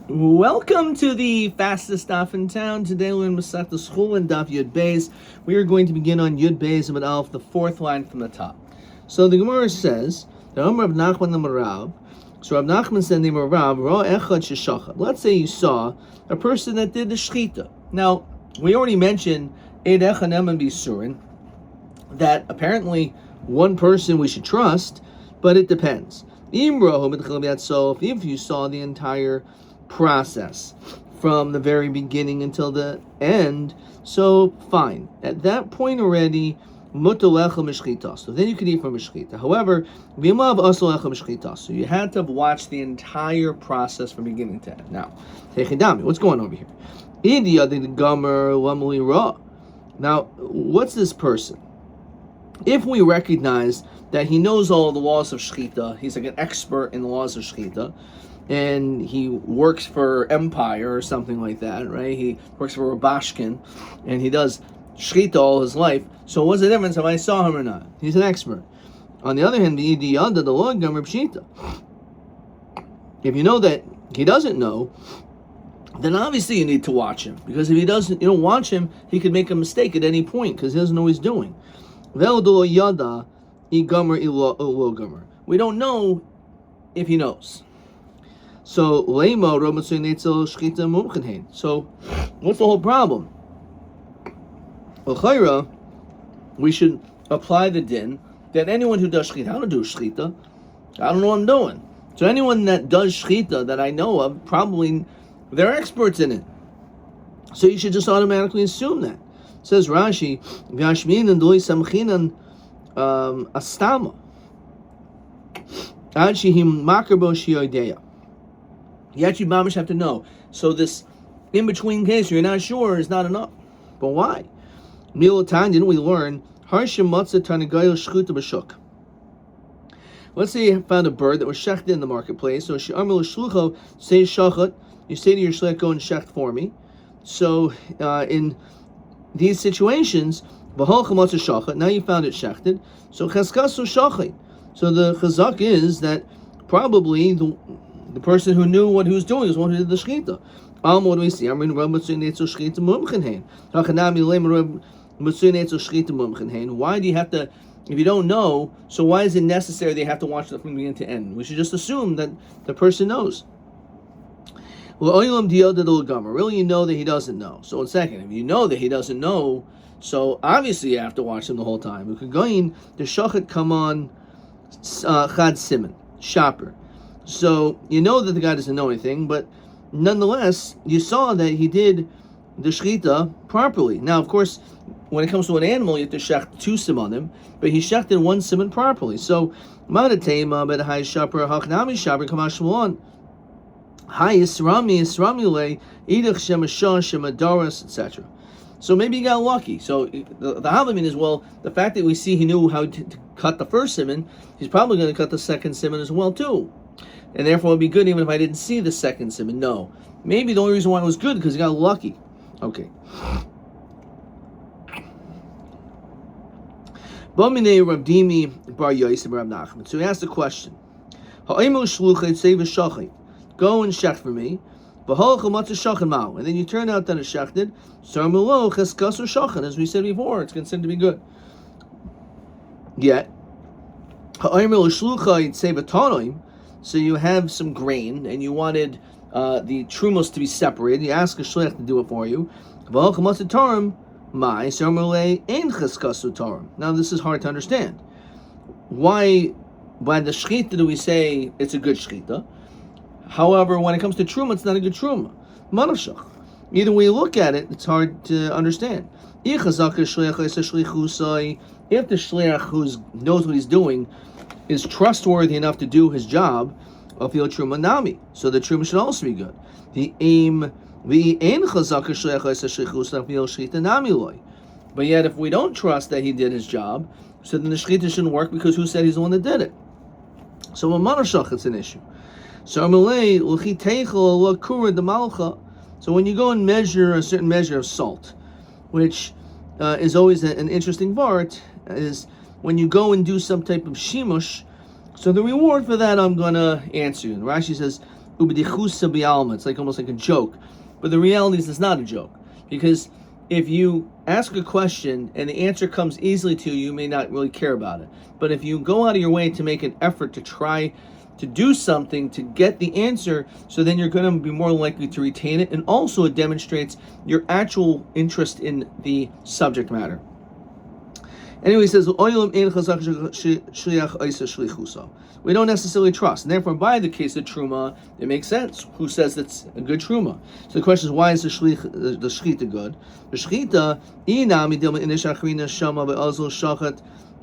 Welcome to the fastest daf in town. Today we're in Masechtas Chulin daf Yud Beis. We are going to begin on Yud Beis Amud Aleph, the fourth line from the top. So the Gemara says, the Omer of Nachman the Marav. So Rav Nachman said the Marav, Ra Echad Sheshachad. Let's say you saw a person that did the shchita. Now we already mentioned Eid Echanem and Bisurin that apparently one person we should trust, but it depends. If you saw the entire process from the very beginning until the end, so fine. At that point already, mutolecha mishchita. So then you could eat from mishchita. However, v'imlav asalecha mishchita. So you had to have watched the entire process from beginning to end. Now, techidami, what's going on over here? Now, what's this person? If we recognize that he knows all the laws of shchita, he's like an expert in the laws of shchita, and he works for Empire or something like that, right? He works for Rabashkin, and he does shchita all his life. So what's the difference if I saw him or not? He's an expert. On the other hand, the Lord Gamar Pshita. If you know that he doesn't know, then obviously you need to watch him, because if you don't watch him, he could make a mistake at any point because he doesn't know what he's doing. We don't know if he knows. So, what's the whole problem? We should apply the din that anyone who does shchita, I don't do shchita, I don't know what I'm doing. So anyone that does shchita that I know of, probably they're experts in it. So you should just automatically assume that. Says Rashi, Vyashminan doi samchinan astama. Adshihim makarbo shiodeya. You actually mamish have to know. So this in-between case you're not sure is not enough. But why? Milotan, didn't we learn? Harshim matzah tarnagayo shchuta b'shuk. Let's say you found a bird that was shechted in the marketplace. So she'amr l'shlucho, say shachat. You say to your shlich, go and shecht for me. So in these situations, now you found it shechted, so cheskasu shachet. So the chazak is that probably the person who knew what he was doing was one who did the shechita. What do we see? Why do you have to, if you don't know, so why is it necessary they have to watch it from beginning to end? We should just assume that the person knows. Really, you know that he doesn't know. So in second, if you know that he doesn't know, so obviously you have to watch him the whole time. We could go in, the shachat come on chad siman, shopper. So you know that the guy doesn't know anything, but nonetheless, you saw that he did the shchita properly. Now, of course, when it comes to an animal, you have to shecht two simanim, but he shechted one siman properly. So, madatema, but high shopper, hachnami shopper, kamash malon. Hi Isrami Isramile Idach Shemasha Shemadaras, etc. So maybe he got lucky. So the Halamin is, well, the fact that we see he knew how to cut the first simon, he's probably going to cut the second simon as well too. And therefore it would be good even if I didn't see the second simon. No. Maybe the only reason why it was good because he got lucky. Okay. Bamine Rabdimi Bar Yosef Rab Nachman. So he asked a question. Ha'imul shluchet save shachet. Go and shecht for me. And then you turn out that it's shechted. As we said before, it's considered to be good. Yet, so you have some grain and you wanted the trumos to be separated. You ask a shlich to do it for you. Now this is hard to understand. Why by the shchita do we say it's a good shchita? However, when it comes to truma, it's not a good truma. Manashach. Either way you look at it, it's hard to understand. If the shliach who knows what he's doing is trustworthy enough to do his job, of the truma nami, so the truma should also be good. But yet, if we don't trust that he did his job, so then the shchita shouldn't work because who said he's the one that did it? So with manashach, it's an issue. So when you go and measure a certain measure of salt, which is always an interesting part, is when you go and do some type of shimush. So the reward for that I'm going to answer you. And Rashi says, It's like almost like a joke. But the reality is it's not a joke. Because if you ask a question and the answer comes easily to you, you may not really care about it. But if you go out of your way to make an effort to try to do something to get the answer, so then you're going to be more likely to retain it, and also it demonstrates your actual interest in the subject matter. Anyway, he says, we don't necessarily trust, and therefore by the case of Truma, it makes sense. Who says it's a good Truma? So the question is, why is the Shechita good? The Shechita,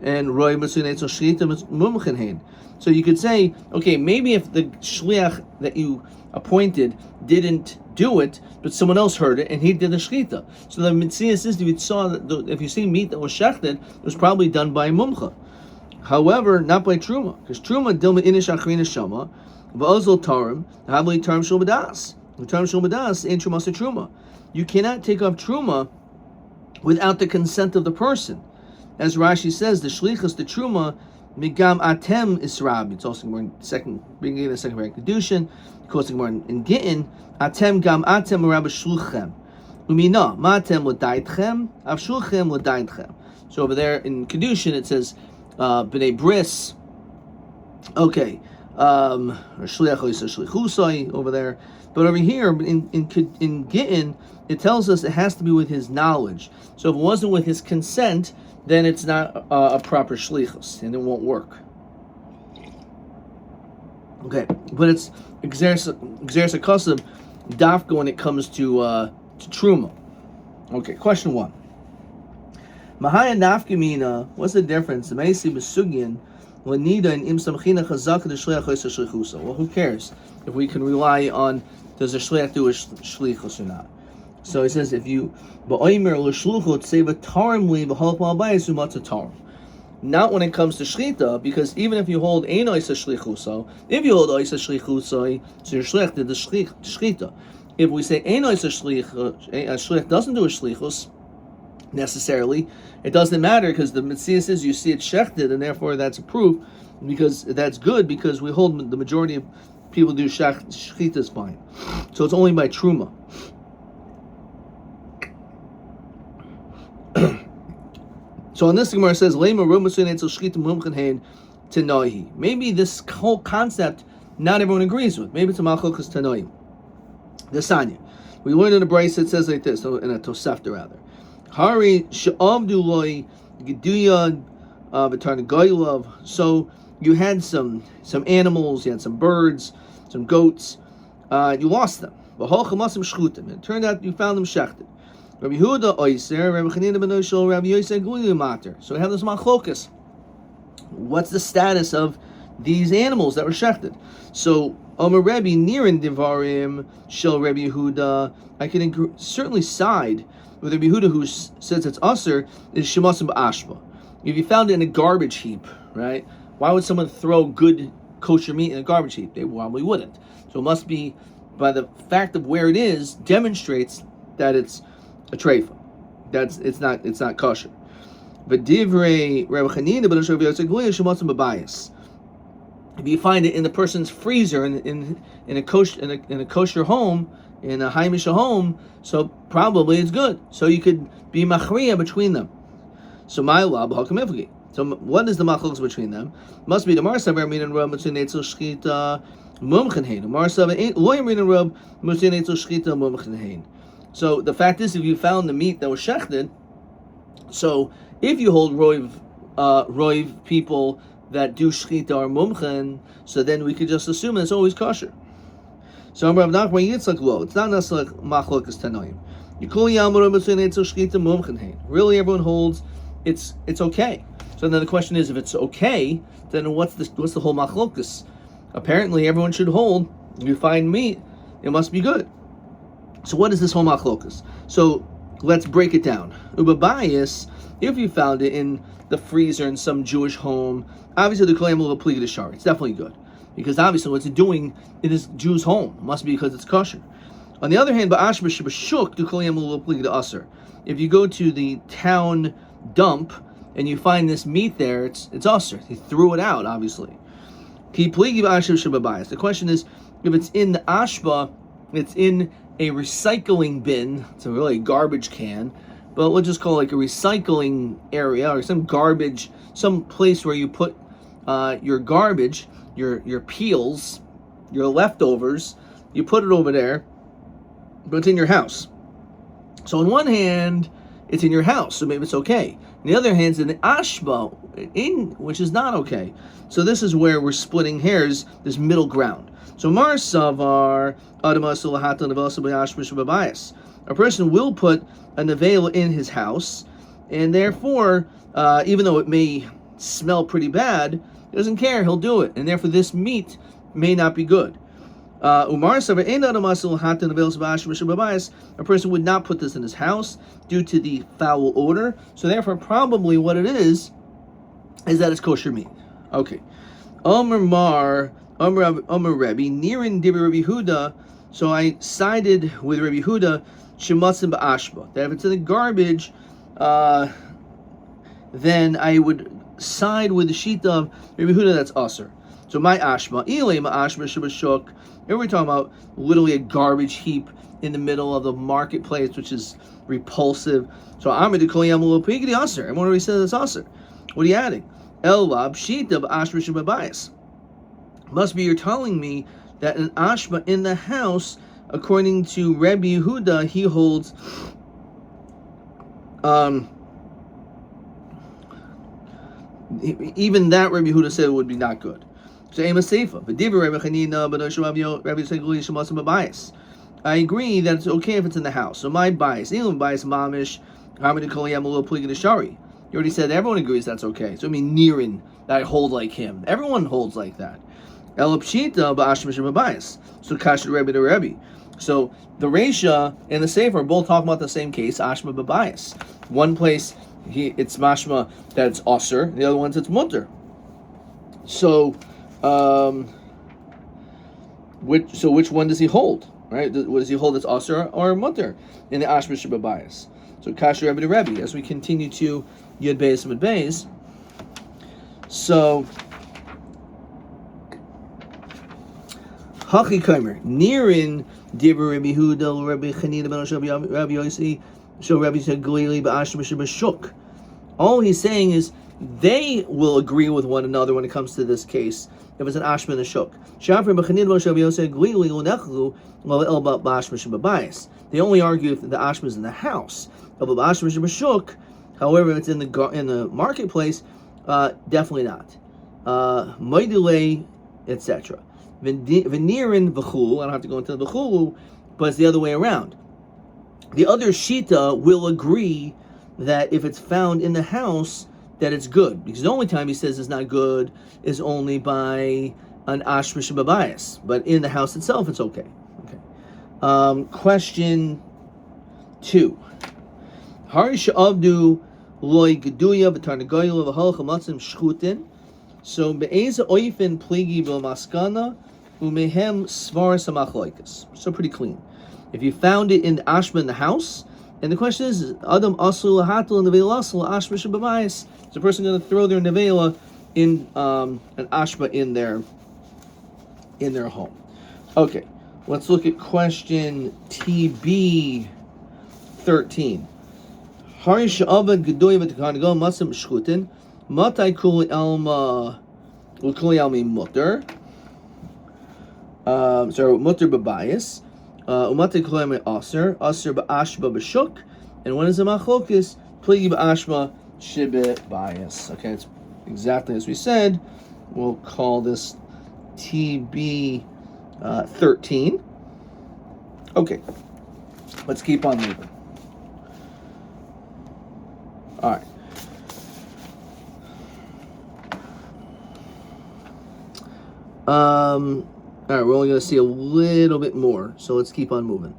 and Roy Shechita. So you could say, okay, maybe if the shliach that you appointed didn't do it, but someone else heard it and he did the shechita. So the mitzvah says if you saw that if you see meat that was shechted, it was probably done by a mumcha. However, not by truma, because truma dilma inish achrina shama, va'ozol tarim, havli tarim shul b'das. The tarim shul b'das ain't truma truma. You cannot take up truma without the consent of the person. As Rashi says, the shlichus, the truma, Migam atem is Rabbi. It's also more in beginning of the second paragraph. Kedushin, quoting more in Gittin. Atem gam atem Rabbi shluchem. Umina matem l'daitchem av shluchem l'daitchem. So over there in Kedushin it says b'nei bris. Okay, shliach shlichusai over there. But over here in Gittin it tells us it has to be with his knowledge. So if it wasn't with his consent, then it's not a proper shlichus, and it won't work. Okay, but it's exersa kasab dafka when it comes to truma. Okay, question 1. Mahaya nafkamina. What's the difference? Meisi besugin lenida and im samchina chazaka the shliach shlichusa. Well, who cares if we can rely on does the shliach do a shlichus or not? So he says, if you not when it comes to shchita, because even if you hold ein oisa shlichuso, if you hold oisa shlichuso, so your shlich did the shchita. If we say ein oisa shlich doesn't do a shlichus necessarily, it doesn't matter because the mitzvah says you see it shechted, and therefore that's a proof because that's good because we hold the majority of people do shchita is fine. So it's only by truma. So on this, the Gemara says, maybe this whole concept not everyone agrees with. Maybe it's a malchokas tanoim. The Sanya. We learned in a brace it says like this, in a Tosefta rather. Hari she'avdu loy geduya v'tarnagoylov. So you had some animals, you had some birds, some goats. You lost them. It turned out you found them shechted. Rabbi Yehuda Oyser, Rabbi Chanina ben Oshel, Rabbi Yosef Guli Mater. So we have this machlokas. What's the status of these animals that were shechted? So Omer Rebbe Nirin Divarim Shel Rabbi Yehuda. I can certainly side with Rabbi Yehuda who says it's usher is Shemasim Ba'ashba. If you found it in a garbage heap, right? Why would someone throw good kosher meat in a garbage heap? They probably wouldn't. So it must be by the fact of where it is demonstrates that it's a treifa. It's not kosher. But divrei Rabbi Chanina ben Rabbi Yosef Guli shematzim b'bayis. If you find it in the person's freezer in a kosher home, in a haimish home, so probably it's good. So you could be machriya between them. So my lab hakamifgi. So what is the machlokes between them? Must be the marsav min and rub between netzel shchita mumchen hein. Marsav lo min and rub between netzel shchita mumchen hein. So the fact is, if you found the meat that was shechted, so if you hold roiv people that do shchita or mumchen, so then we could just assume it's always kosher. So Rav Nachman Yitzchak lo, it's not necessarily machlokas tanoim. Really, everyone holds it's okay. So then the question is, if it's okay, then what's the whole machlokas? Apparently, everyone should hold. If you find meat, it must be good. So what is this whole machlokas? So let's break it down. Ubabayis, if you found it in the freezer in some Jewish home, obviously the kolayim will apply to the shar. It's definitely good because obviously what's it doing in this Jew's home? It must be because it's kosher. On the other hand, ba'ashba shebashuk the kolayim will apply to usher. If you go to the town dump and you find this meat there, it's usher. He threw it out, obviously. The question is, If it's in the ashba, it's in a recycling bin. It's a really garbage can, but we'll just call it like a recycling area or some garbage, some place where you put your garbage, your peels, your leftovers. You put it over there, but it's in your house. So on one hand, it's in your house, so maybe it's okay. On the other hand, it's in the ashba, which is not okay. So this is where we're splitting hairs, this middle ground. So Mar Savar, a person will put a nevela in his house, and therefore, even though it may smell pretty bad, he doesn't care, he'll do it. And therefore this meat may not be good. A person would not put this in his house due to the foul odor. So therefore, probably what it is that it's kosher meat. Okay. Omer Rabbi, Nirin Dibi Rabbi Huda. So I sided with Rabbi Huda, Shematzim Ba'ashba. That if it's in the garbage, then I would side with the sheet of Rabbi Huda that's usher. So my ashma, ilay ma ashma shabashuk. Here we're talking about literally a garbage heap in the middle of the marketplace, which is repulsive. So I'm going to call you pigidi aser. Everyone already said it's aser. What are you adding? Elab shita b'ashma shababayis. Must be you're telling me that an ashma in the house, according to Rabbi Yehuda, he holds even that Rabbi Yehuda said it would be not good. So Ema Seifa. I agree that it's okay if it's in the house. So my bias, bias mamish, you already said everyone agrees that's okay. So I mean Nirin, that I hold like him. Everyone holds like that. So Kasha Rebbe to Rebbe. So the Reisha and the Sefer are both talking about the same case, Ashma Babayas. One place it's mashma that it's osir, the other one's it's mutter. So which one does he hold? Right? What does he hold? It's osir or mutter in the Ashma Babayas. So Kasha Rebbe to Rebbe. As we continue to Yud Beis Mid Beis. So Hachi Kaimer Nirin Dibur Rabbi Huda Rabbi Chanina Ben Rabbi Yossi. So Rabbi said Galili ba'ashma shebashuk. All he's saying is they will agree with one another when it comes to this case. If it's an ashma and a shuk. They only argue if the ashma is in the house. However, if it's in the marketplace, definitely not. Moidile, etc. Venirin v'chulu. I don't have to go into the v'chulu, but it's the other way around. The other shita will agree that if it's found in the house, that it's good. Because the only time he says it's not good is only by an ashmish babayas. But in the house itself, it's okay. Question 2. Harisha avdu loy geduya v'tarnagoyla v'halach hamatzim shchutin. So be'eza oifen pligi b'maskana umehem svar samachloikas. So pretty clean. If you found it in the ashma in the house, and the question is, Adam asul lahatul and nevela asul ashma shababayis. Is the person going to throw their nevela in an ashma in their home? Okay, let's look at question TB 13. Harish avad gedoy v'tekanago masim shchutin matai kuli alma ukuli almi mutter. So mutter babayis. Umate koleme aser ba'ashba b'shuk, and when is a machlokis pligi ba'ashma shibe bias. Okay, it's exactly as we said. We'll call this TB 13. Okay, let's keep on moving. All right. All right, we're only going to see a little bit more, so let's keep on moving.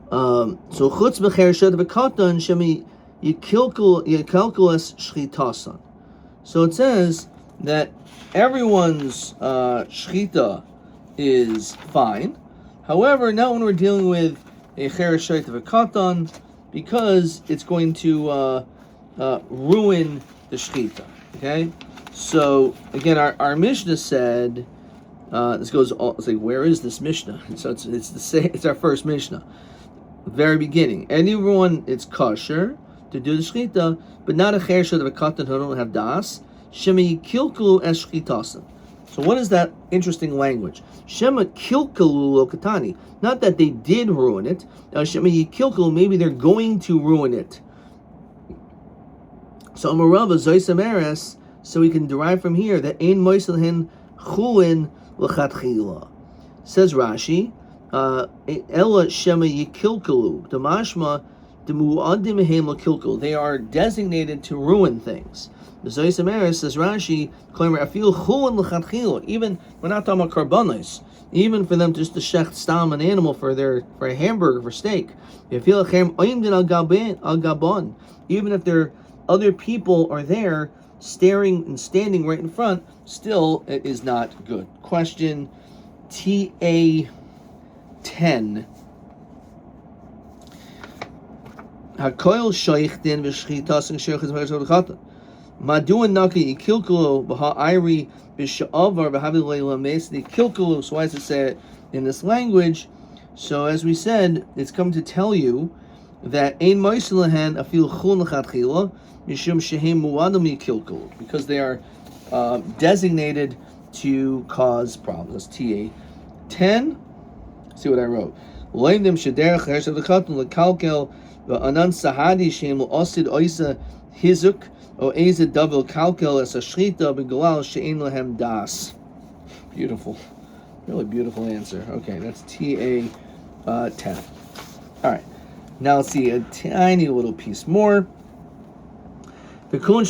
So chutz b'chereshet v'katan shemi yikalkulas shchitasan. So it says that everyone's shchita is fine. However, not when we're dealing with a chereshet v'katan, because it's going to ruin the shchita. Okay. So again, our Mishnah said This goes. It's like, where is this Mishnah? So it's our first Mishnah, very beginning. Anyone, it's kosher to do the shchita, but not a chersha of a katan who don't have das. Shema yikilkulu es shchitasim. So what is that interesting language? Shema kilkulu lo katani. Not that they did ruin it. Shema yikilkulu, maybe they're going to ruin it. So Amarava Zoisameres, so we can derive from here that Ein Moiselhin Chulin L'chatchila. Says Rashi, Ella Shema Yikilkalu, Damashma Demuadim Mehem L'kilkalu. They are designated to ruin things. The Zoisameres, says Rashi, Afil Chulin L'chatchila. Even, we're not talking about karbanos, even for them just to shecht stam an animal for a hamburger, for steak. Even if they're other people are there staring and standing right in front, still it is not good. Question TA 10. Hakoil shaykh din v'shchitas and sheikhas v'chazot chata. Maduan naki ikilkulu b'ha'ayri b'sha'avar b'havi leila mesni kilkulu. So why does it say it in this language? So as we said, it's come to tell you that ein moiselahan afil chun l'chatchila mishum shehem muadam yikilkulu, because they are designated to cause problems. TA 10. See what I wrote. Loim dem shederach cheresh of the chatan lekalkel v'anan sahadi shehem osid oisa hizuk o eze double kalkel as a shrita b'galal she'en lehem das. Beautiful, really beautiful answer. Okay, that's TA 10. All right. Now let's see a tiny little piece more. However,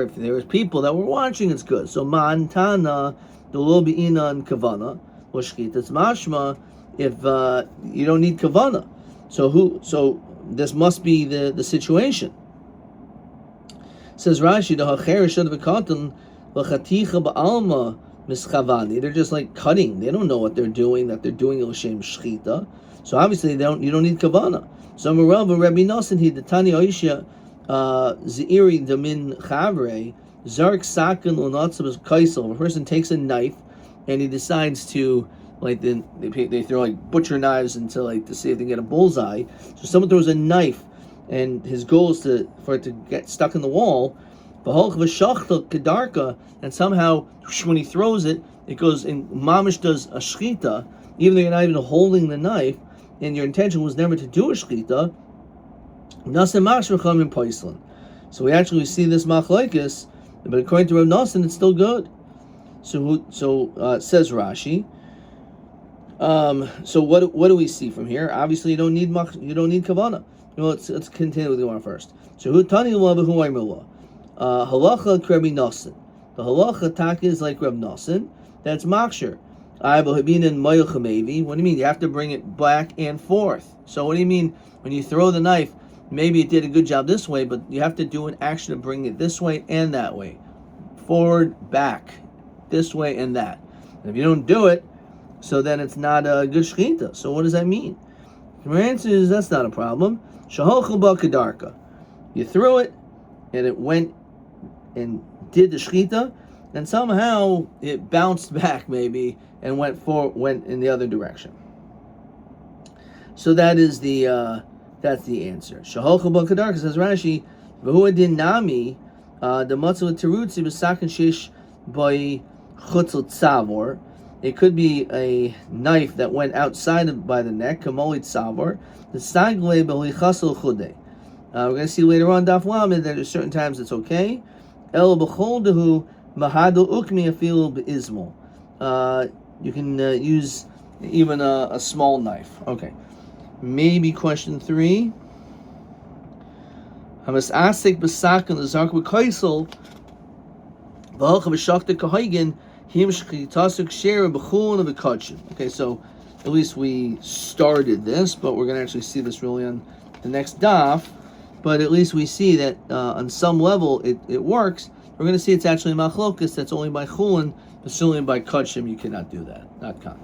if there was people that were watching, it's good. So ma'antana lo bi'inan kavana l'shchitas mashma. If you don't need kavana, so this must be the situation. Says Rashi, the hacher should have cotton l'chaticha ba'alma. They're just like cutting. They don't know what they're doing, that they're doing l'shem shchita. So obviously you don't need kavana. So Rabbi Nosson, he the Tani Oisha Zeiri Damin Chavre Zark Sakin Unatzabas Kaisel. If a person takes a knife and he decides to, like, then they throw like butcher knives to see if they can get a bullseye. So someone throws a knife and his goal is for it to get stuck in the wall. And somehow when he throws it, it goes and mamish does a shchita, even though you're not even holding the knife, and your intention was never to do a shchita. So we actually see this machlokes, but according to Rav Nosson, it's still good. So says Rashi. So what do we see from here? Obviously, you don't need kavana. Let's continue with the one first. So who tani who I'm halacha Rabbi Nosson. The halacha tak is like Rav Nosson. That's maksher. What do you mean? You have to bring it back and forth. So what do you mean when you throw the knife? Maybe it did a good job this way, but you have to do an action to bring it this way and that way, forward, back, this way and that. And if you don't do it, so then it's not a good shechita. So what does that mean? The answer is that's not a problem. Shahochu b'kadarka. You threw it, and it went and did the shechita, and somehow it bounced back maybe and went in the other direction. So that is that's the answer. Shahochu b'kadarka, says Rashi, v'hu adin nami the matzah terutzi b'sakin sheish by chutzel tzavor. It could be a knife that went outside by the neck, kamoli tzavor. The sagle b'lichasel chudei. We're going to see later on Daf Lamed that at certain times it's okay. El b'choldahu mahado ukmi afilu b'izmol. You can use even a small knife. Okay. Maybe question 3. Hamas asik b'sakin l'zark b'kaisel v'halcha b'shakta kahaygen him shchitasuk shera b'chulin b'kachin. Okay, so at least we started this, but we're going to actually see this really on the next daf. But at least we see that on some level it works. We're going to see it's actually machlokas that's only by chulin, but certainly by kachim you cannot do that. Not kan.